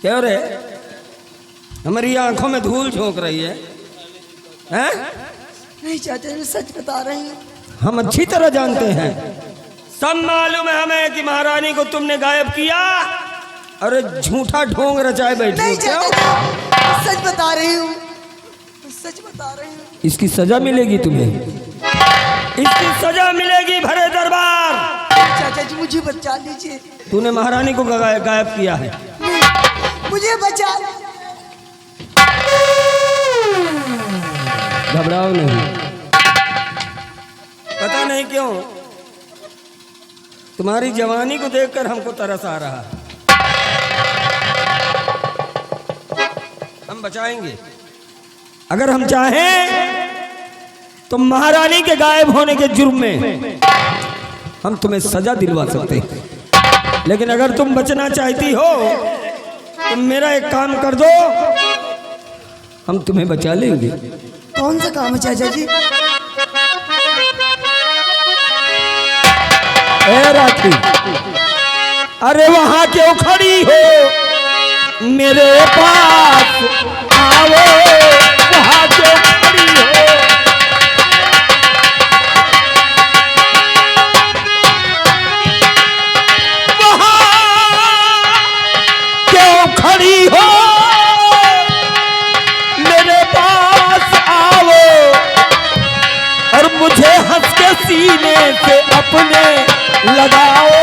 क्यों रे, हमारी आंखों में धूल झोंक रही है? हैं? नहीं चाचा जी, सच बता रहे हैं। हम अच्छी तरह जानते हैं, सब मालूम है हमें कि महारानी को तुमने गायब किया और झूठा ढोंग रचाए बैठे नहीं हो। क्यों? चाचा जी, सच बता रही हूँ, सच बता रही हूँ। इसकी सजा मिलेगी तुम्हें, इसकी सजा मिलेगी भरे दरबार। चाचा जी मुझे बचा लीजिए। तूने महारानी को गायब किया है। मुझे बचा। घबराओ नहीं, पता नहीं क्यों तुम्हारी जवानी को देखकर हमको तरस आ रहा है। हम बचाएंगे, अगर हम चाहें तो महारानी के गायब होने के जुर्म में हम तुम्हें सजा दिलवा सकते हैं। लेकिन अगर तुम बचना चाहती हो तो मेरा एक काम कर दो, हम तुम्हें बचा लेंगे। कौन सा काम है चाचा जी? ए राखी, अरे वहां क्यों खड़ी हो, मेरे पास आओ। वहां क्यों खड़ी हो, खड़ी हो, मेरे पास आओ और मुझे हंस के सीने से अपने लगाओ।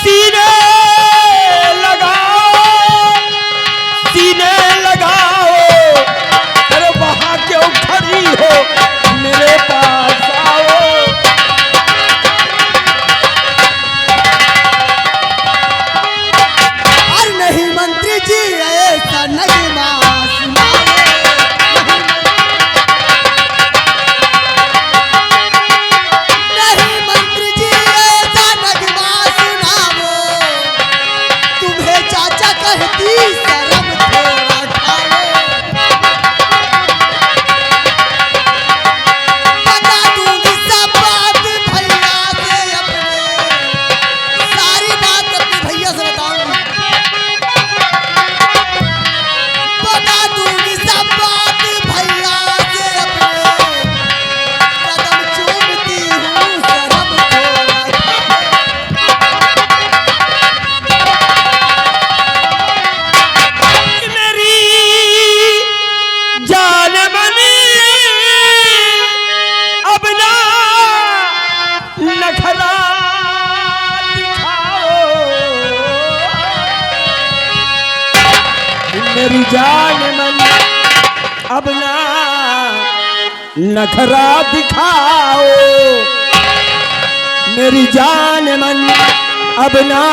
सीने लगाओ, सीने लगाओ, अरे वहां क्यों खड़ी हो, मेरे पास आओ। अरे नहीं मंत्री जी, ऐसा नहीं नहीं मंत्री जी, ऐसा नगमा सुनाओ। तुम्हें चाचा कहती शर्म थोड़ा खाओ। बता दूंगी सब बात भैया से अपने, सारी बात अपने भैया से बताऊंगी। बता दूंगी सब बात भैया से अपने, कदम चूमती हूँ शर्म थोड़ा मेरी जान बनी, अब ना नखरा दिखाओ। मेरी जान बनी, अब ना नखरा दिखाओ। मेरी जान मन, अब ना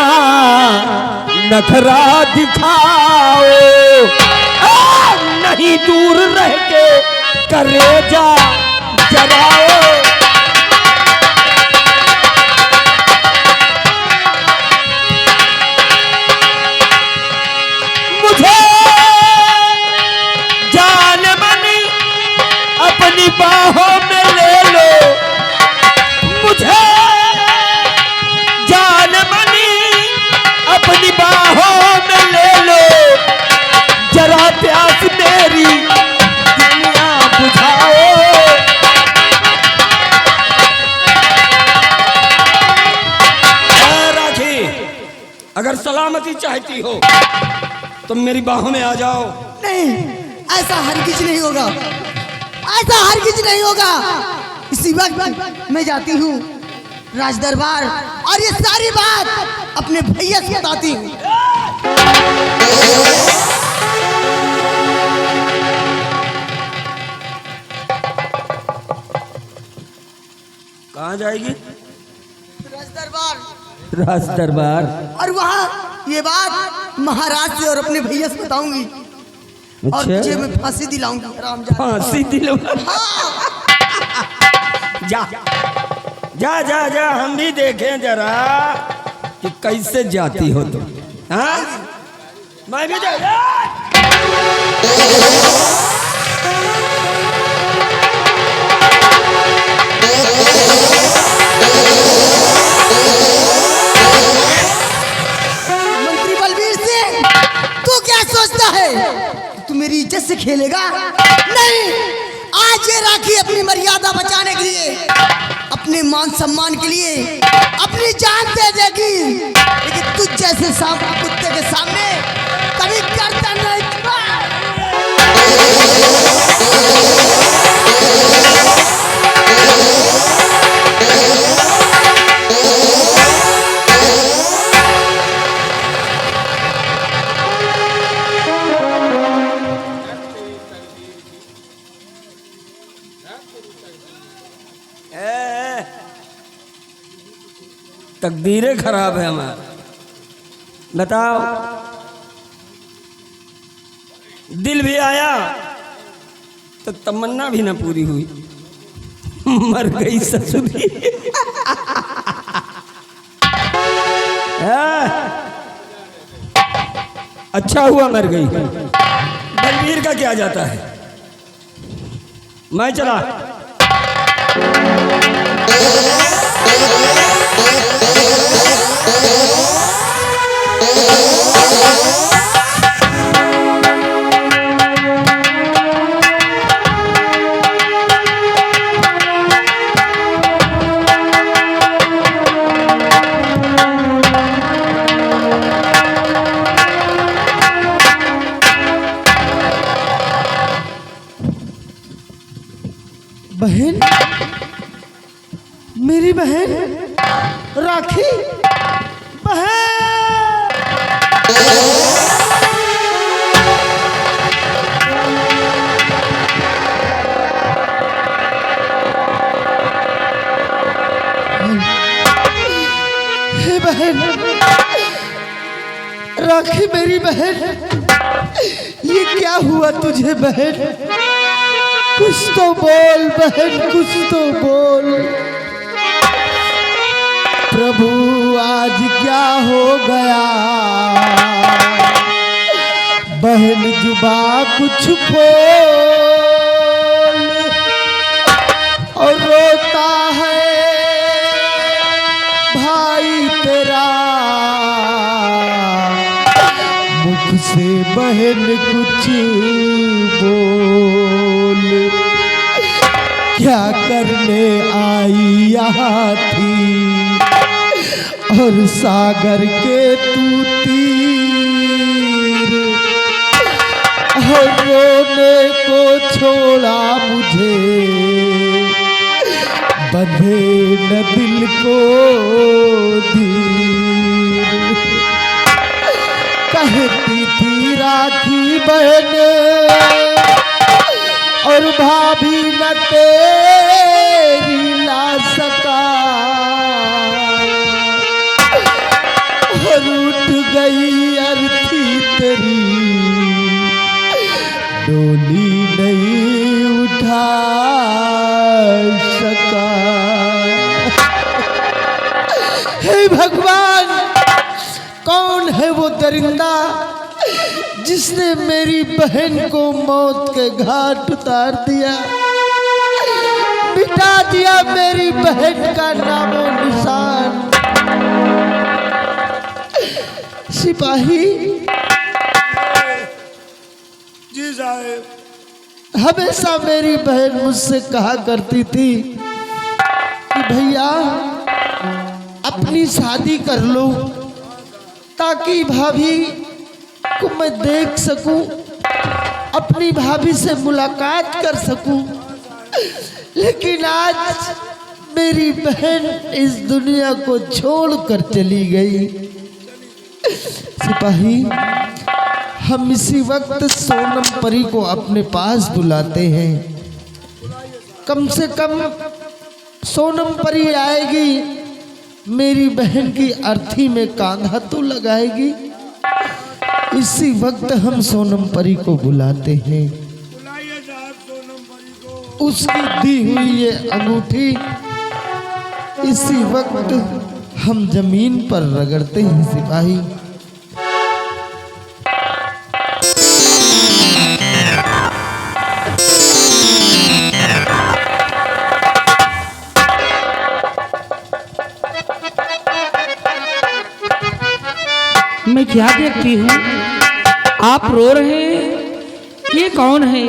नखरा दिखाओ। नहीं दूर रह के कलेजा जलाओ। मुझे जान बनी अपनी बाहों में ले लो। मुझे जान बनी अपनी बाहों में ले लो। जरा प्यास मेरी दुनिया बुझाओ। राखी, अगर सलामती चाहती हो तो मेरी बाहों में आ जाओ। नहीं, ऐसा हरगिज नहीं होगा, ऐसा हरगिज नहीं होगा। इसी वक्त मैं जाती हूँ राज दरबार और ये सारी बात अपने भैया से बताती हूँ। कहाँ जाएगी? राज दरबार। राज दरबार, और वहाँ ये बात महाराज से और अपने भैया से बताऊंगी। और अच्छा। तुझे मैं फांसी दिलाऊंगी। आराम जा। फांसी दिलवा। जा जा जा जा, हम भी देखें जरा कि कैसे जाती हो तुम। हाँ, मैं भी जा। खेलेगा? नहीं, आज ये राखी अपनी मर्यादा बचाने के लिए, अपने मान सम्मान के लिए अपनी जान दे देगी, लेकिन तुझ जैसे सांप कुत्ते के सामने कभी गर्दन नहीं तकदीरें खराब है हमारी। बताओ, दिल भी आया तो तमन्ना भी ना पूरी हुई, मर गई ससुरी। अच्छा हुआ मर गई। बलबीर का क्या जाता है, मैं चला। बहन, मेरी बहन राखी, बहन। हे बहन राखी, मेरी बहन, ये क्या हुआ तुझे बहन? कुछ तो बोल बहन, कुछ तो बोल। प्रभु आज क्या हो गया? बहन जुबा कुछ खोल, और रोता है भाई तेरा, मुख से बहन कुछ बोल। क्या करने आई यहाँ थी, और सागर के तू तीर, और रोने को छोड़ा मुझे, बंधे न दिल को धीर। कहती थी राखी बहन, और भाभी न तेरी ला सका, और उठ गई अर्थी तेरी, डोली नहीं उठा सका। हे भगवान, कौन है वो दरिंदा जिसने मेरी बहन को मौत के घाट उतार दिया, मिटा दिया मेरी बहन का नामो निशान। सिपाही जी साहब, हमेशा मेरी बहन मुझसे कहा करती थी कि भैया अपनी शादी कर लो, ताकि भाभी को मैं देख सकूं, अपनी भाभी से मुलाकात कर सकूं। लेकिन आज मेरी बहन इस दुनिया को छोड़कर चली गई। सिपाही, हम इसी वक्त सोनम परी को अपने पास बुलाते हैं। कम से कम सोनम परी आएगी, मेरी बहन की अर्थी में कांधा तो लगाएगी। इसी वक्त हम सोनम परी को बुलाते हैं। उसकी दी हुई ये अंगूठी इसी वक्त हम जमीन पर रगड़ते हैं। सिपाही, मैं क्या देखती हूँ, आप रो रहे हैं ये कौन है?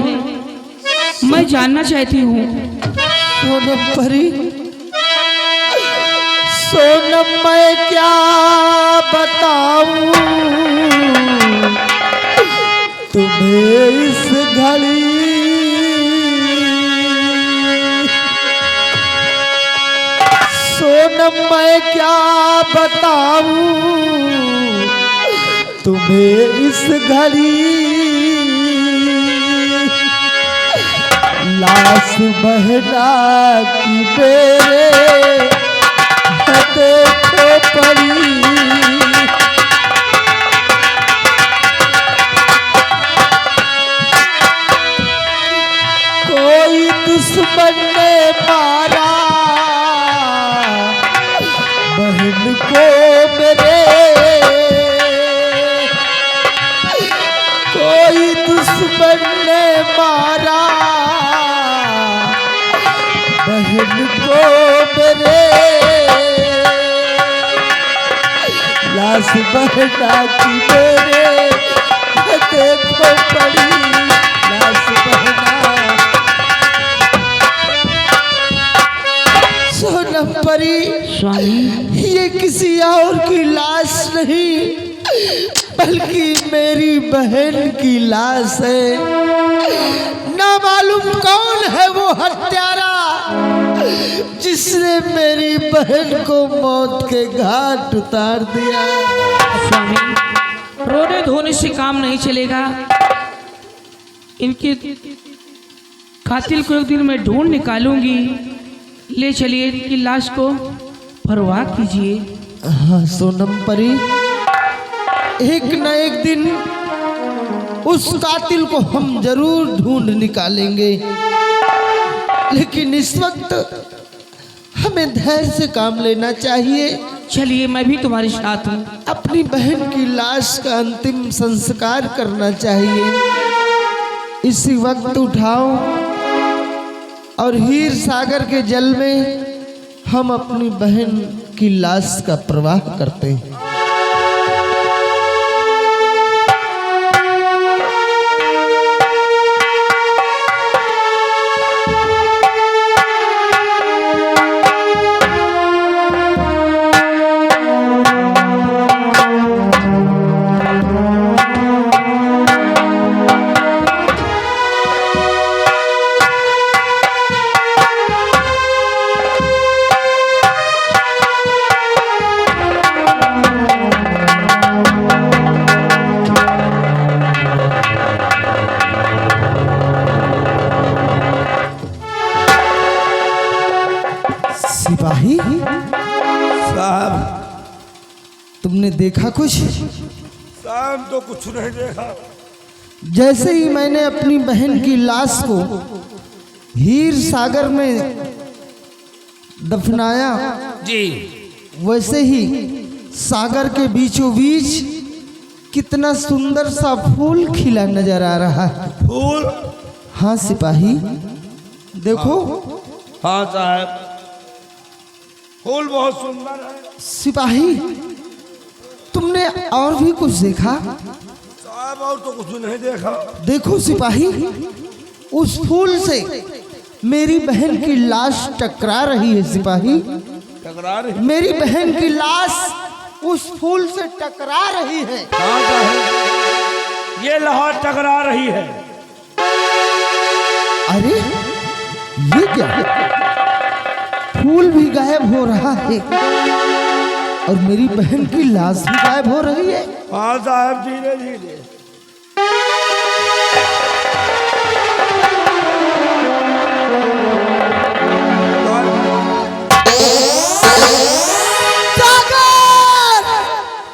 मैं जानना चाहती हूँ। सोनम परी, सोनम मैं क्या बताऊं तुम्हें इस घड़ी, सोनम मैं क्या बताऊं तुम्हें इस घड़ी, लाश बहना की मेरे देखो पड़ी, कोई दुश्मन ने मारा बहन को मेरे, कोई दुश्मन ने मारा बहन को मेरे, लाश बहना की मेरे देखो पड़ी, लाश बहना। सोनम परी, स्वामी, ये किसी और की लाश नहीं बल्कि मेरी बहन की लाश है। ना मालूम कौन है वो हत्यारा जिसने मेरी बहन को मौत के घाट उतार दिया। स्वामी, रोने धोने से काम नहीं चलेगा। इनके कातिल को एक दिन मैं ढूंढ निकालूंगी। ले चलिए इनकी लाश को परवाह कीजिए। हाँ सोनम परी, एक न एक दिन उस कातिल को हम जरूर ढूंढ निकालेंगे, लेकिन इस वक्त हमें धैर्य से काम लेना चाहिए। चलिए, मैं भी तुम्हारे साथ हूँ। अपनी बहन की लाश का अंतिम संस्कार करना चाहिए। इसी वक्त उठाओ और हीर सागर के जल में हम अपनी बहन की लाश का प्रवाह करते हैं। सिपाही साहब, तुमने देखा कुछ? साहब तो कुछ नहीं देखा। जैसे ही मैंने अपनी बहन की लाश को हीर सागर में दफनाया जी, वैसे ही सागर के बीचों बीच कितना सुंदर सा फूल खिला नजर आ रहा है। फूल? हाँ सिपाही, देखो। हाँ साहब, फूल बहुत सुंदर है। सिपाही, तुमने और भी कुछ देखा? साहब और तो कुछ नहीं देखा। देखो सिपाही, उस फूल से मेरी बहन की लाश टकरा रही है। सिपाही, टकरा रही? मेरी बहन की लाश उस फूल से टकरा रही है। हाँ साहब, ये लहर टकरा रही है। अरे ये क्या है? फूल भी गायब हो रहा है और मेरी बहन की लाश भी गायब हो रही है। हाँ साहब, धीरे धीरे। सागर!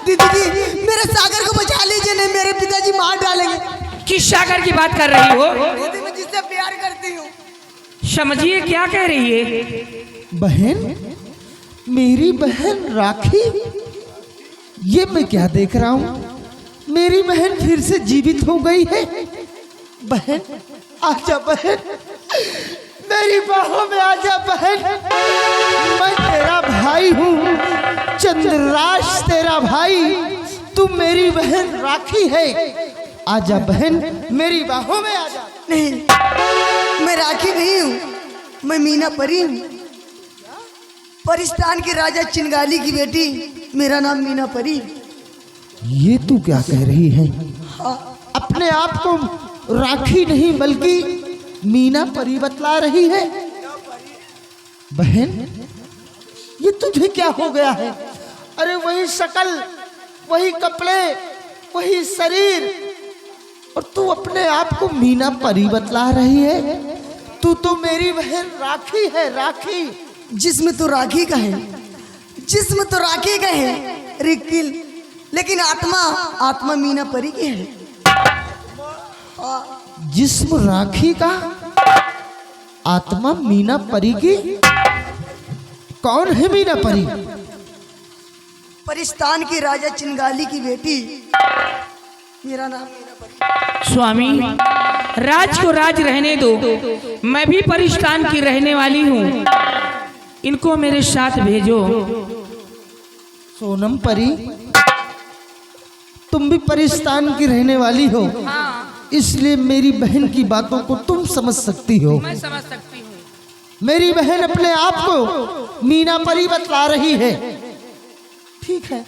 दीदी, मेरे सागर को बचा लीजिए, नहीं मेरे पिताजी मार डालेंगे। किस सागर की बात कर रही हो? दीदी, मैं जिससे प्यार करती हूँ। समझिए क्या कह रही है। बहन, मेरी बहन राखी, ये मैं क्या देख रहा हूँ? मेरी बहन फिर से जीवित हो गई है। बहन आजा, बहन मेरी बाहों में आजा। बहन, मैं तेरा भाई हूँ, चंद्रराज तेरा भाई। तू मेरी बहन राखी है। आजा बहन, मेरी बाहों में आजा। नहीं, मैं राखी नहीं हूँ, मैं मीना परी हूँ। परिस्तान के राजा चिंगाली की बेटी, मेरा नाम मीना परी। ये तू क्या कह रही है? हाँ, अपने आप को राखी नहीं बल्कि मीना परी बतला रही है। बहन, ये तुझे क्या हो गया है? अरे वही शक्ल, वही कपड़े, वही शरीर, और तू अपने आप को मीना परी बतला रही है। तू तो मेरी बहन राखी है, राखी। जिस्म तो राखी का है, जिस्म तो राखी का है रिकिल, लेकिन आत्मा, आत्मा मीना परी की है। जिस्म राखी का, आत्मा मीना परी की। कौन है मीना परी? परिस्तान के राजा चिंगाली की बेटी, मेरा नाम मीना परी। स्वामी, राज को राज रहने दो, मैं भी परिस्तान की रहने वाली हूँ, इनको मेरे साथ भेजो। सोनम परी, तुम भी परिस्तान की रहने वाली हो, इसलिए मेरी बहन की बातों को तुम समझ सकती हो। मैं समझ सकती हूँ। मेरी बहन अपने आप को मीना परी बतला रही है। ठीक है,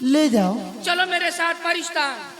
ले जाओ। चलो मेरे साथ परिस्तान।